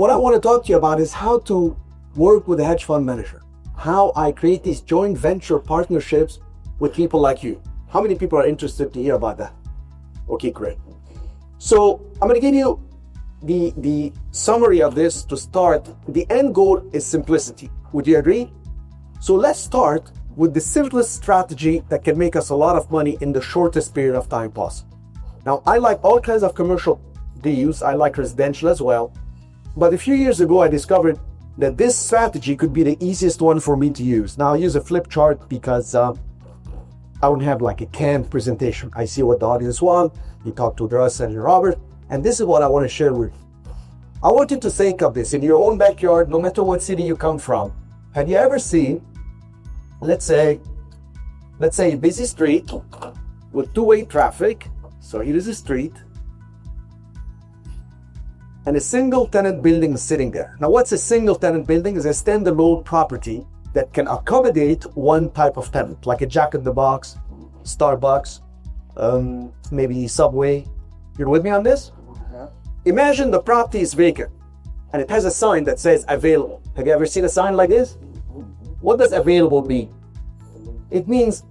what I want to talk to you about is how to work with a hedge fund manager. How I create these joint venture partnerships with people like you. How many people are interested to hear about that? Okay, great. So I'm going to give you the summary of this to start. The end goal is simplicity. Would you agree? So let's start with the simplest strategy that can make us a lot of money in the shortest period of time possible. Now, I like all kinds of commercial deals. I like residential as well. But a few years ago, I discovered that this strategy could be the easiest one for me to use. Now, I use a flip chart because I wouldn't have like a canned presentation. I see what the audience want. You talk to Russ and Robert, and this is what I want to share with you. I want you to think of this in your own backyard, no matter what city you come from. Have you ever seen, let's say a busy street with two-way traffic? So here is a street, and a single-tenant building is sitting there. Now, what's a single-tenant building? Is a standalone property that can accommodate one type of tenant, like a Jack in the Box, Starbucks, maybe Subway. You're with me on this? Yeah. Imagine the property is vacant and it has a sign that says available. Have you ever seen a sign like this? What does available mean? It means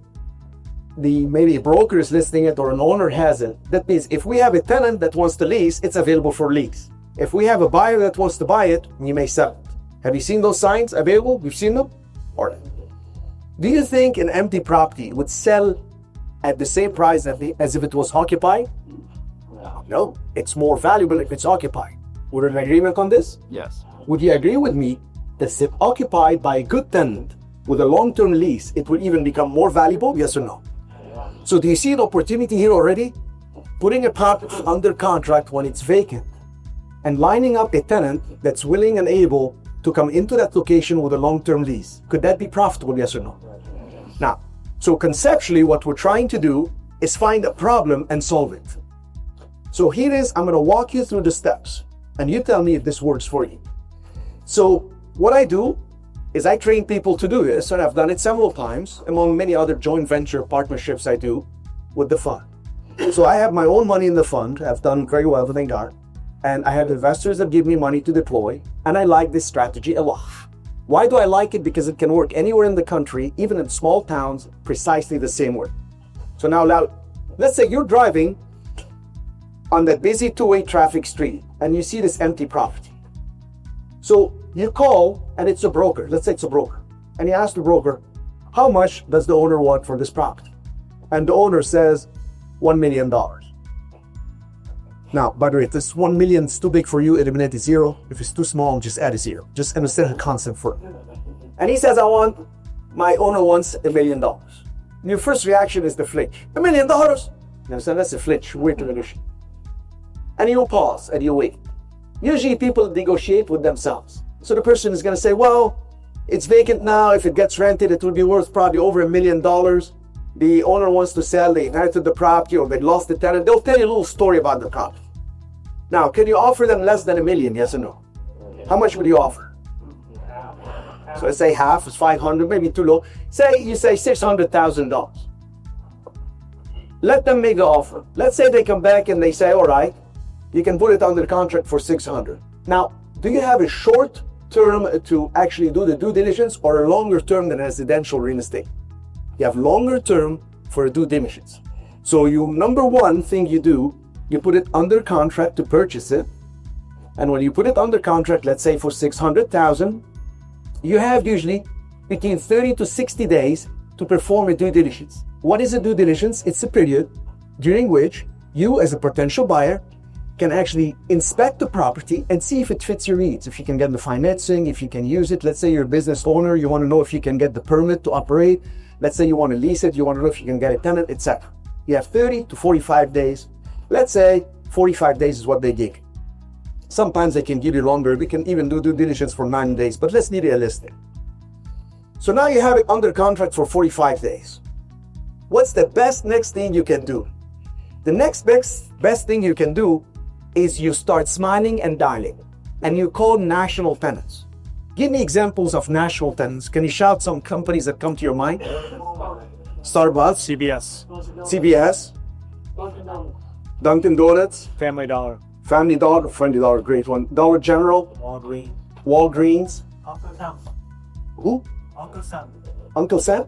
maybe a broker is listing it or an owner has it. That means if we have a tenant that wants to lease, it's available for lease. If we have a buyer that wants to buy it, you may sell it. Have you seen those signs available? We've seen them? Or do you think an empty property would sell at the same price as if it was occupied? No, it's more valuable if it's occupied. We're in agreement on this? Yes. Would you agree with me that if occupied by a good tenant with a long-term lease, it will even become more valuable? Yes or no? So do you see an opportunity here already? Putting a property under contract when it's vacant and lining up a tenant that's willing and able to come into that location with a long-term lease. Could that be profitable, yes or no? Now, so conceptually, what we're trying to do is find a problem and solve it. So here is, I'm gonna walk you through the steps and you tell me if this works for you. So what I do is I train people to do this, and I've done it several times among many other joint venture partnerships I do with the fund. So I have my own money in the fund. I've done very well, thank God. And I have investors that give me money to deploy, and I like this strategy a lot. Why do I like it? Because it can work anywhere in the country, even in small towns, precisely the same way. So now, let's say you're driving on that busy two-way traffic street, and you see this empty property. So you call, and it's a broker. Let's say it's a broker. And you ask the broker, how much does the owner want for this property? And the owner says, $1 million. Now, by the way, if this 1 million is too big for you, eliminate the zero. If it's too small, just add a zero. Just understand the concept for it. And he says, my owner wants $1 million. And your first reaction is the flinch. $1 million? You understand? That's a flinch. Wait to negotiate. And you pause and you wait. Usually people negotiate with themselves. So the person is going to say, well, it's vacant now. If it gets rented, it will be worth probably over $1 million. The owner wants to sell, they inherited the property, or they lost the tenant. They'll tell you a little story about the property. Now, can you offer them less than $1 million, yes or no? How much would you offer? So let's say half is 500, maybe too low. You say $600,000. Let them make the offer. Let's say they come back and they say, all right, you can put it under contract for 600. Now, do you have a short term to actually do the due diligence, or a longer term than residential real estate? You have longer term for a due diligence. So number one thing you do, you put it under contract to purchase it. And when you put it under contract, let's say for 600,000, you have usually between 30 to 60 days to perform a due diligence. What is a due diligence? It's a period during which you, as a potential buyer, can actually inspect the property and see if it fits your needs. If you can get the financing, if you can use it. Let's say you're a business owner, you want to know if you can get the permit to operate. Let's say you want to lease it, you want to know if you can get a tenant, etc. You have 30 to 45 days. Let's say 45 days is what they give. Sometimes they can give you longer. We can even do due diligence for 9 days, but let's be realistic. So now you have it under contract for 45 days. What's the next thing you can do? The next best thing you can do is you start smiling and dialing, and you call national tenants. Give me examples of national tenants. Can you shout some companies that come to your mind? Starbucks, CBS, CBS, Dunkin' Donuts, Family Dollar, Family Dollar, great one. Dollar General, Walgreens. Uncle Sam. Who? Uncle Sam. Uncle Sam?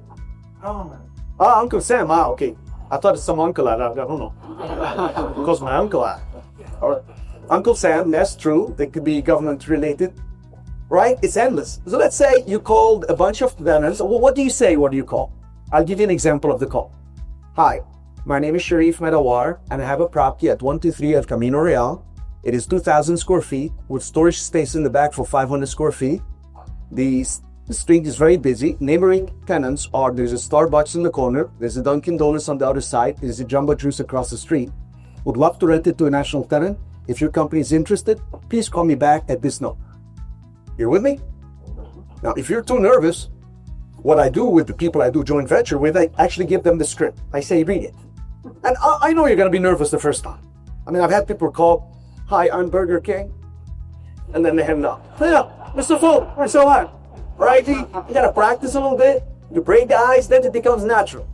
Government. Ah, Uncle Sam. Ah, okay. I thought it's some uncle. I don't know. Because my uncle. All right. Uncle Sam, that's true. They could be government related. Right? It's endless. So let's say you called a bunch of tenants. Well, what do you say? What do you call? I'll give you an example of the call. Hi, my name is Cherif Medawar, and I have a property at 123 El Camino Real. It is 2,000 square feet with storage space in the back for 500 square feet. The street is very busy. Neighboring tenants are, there's a Starbucks in the corner, there's a Dunkin' Donuts on the other side, there's a Jumbo Juice across the street. Would love to rent it to a national tenant. If your company is interested, please call me back at this number. You're with me? Now, if you're too nervous, what I do with the people I do joint venture with, I actually give them the script. I say, read it. And I know you're going to be nervous the first time. I mean, I've had people call, hi, I'm Burger King. And then they hang up. Yeah, Mr. Full, we're so hot. Right? You got to practice a little bit. You break the ice, then it becomes natural.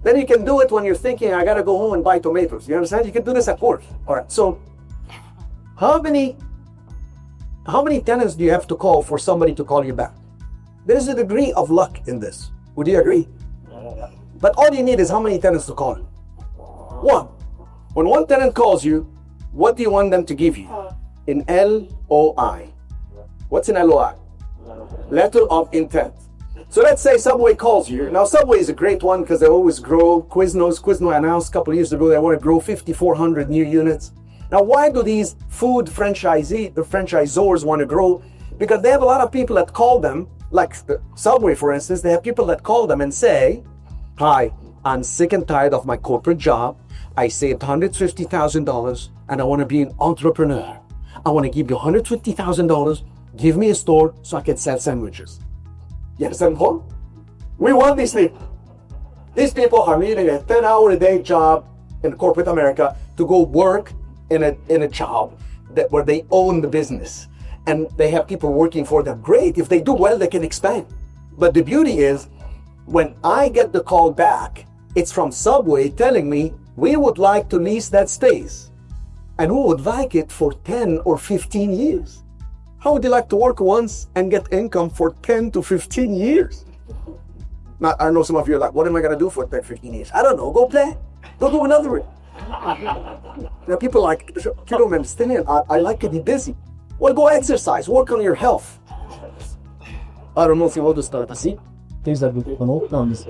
Then you can do it when you're thinking, I got to go home and buy tomatoes. You understand? You can do this at work. All right. So how many tenants do you have to call for somebody to call you back? There's a degree of luck in this. Would you agree? But all you need is how many tenants to call you? One. When one tenant calls you, what do you want them to give you? An LOI. What's an LOI? Letter of intent. So let's say Subway calls you. Now Subway is a great one because they always grow. Quiznos announced a couple of years ago they want to grow 5,400 new units. Now why do these food franchisors want to grow? Because they have a lot of people that call them, like Subway for instance, they have people that call them and say, hi, I'm sick and tired of my corporate job. I saved $150,000 and I want to be an entrepreneur. I want to give you $150,000, give me a store so I can sell sandwiches. You understand what? We want these people. These people are needing a 10-hour-a-day job in corporate America to go work in a job where they own the business. And they have people working for them. Great, if they do well, they can expand. But the beauty is, when I get the call back, it's from Subway telling me, we would like to lease that space. And who would like it for 10 or 15 years? How would you like to work once and get income for 10 to 15 years? Now, I know some of you are like, what am I going to do for 10, 15 years? I don't know. Go play. Go do another one. Now, people are like, you don't understand. I like to be busy. Well, go exercise. Work on your health. I don't know se eu vou gostar, assim? Tem os argumentos, não? Não, isso.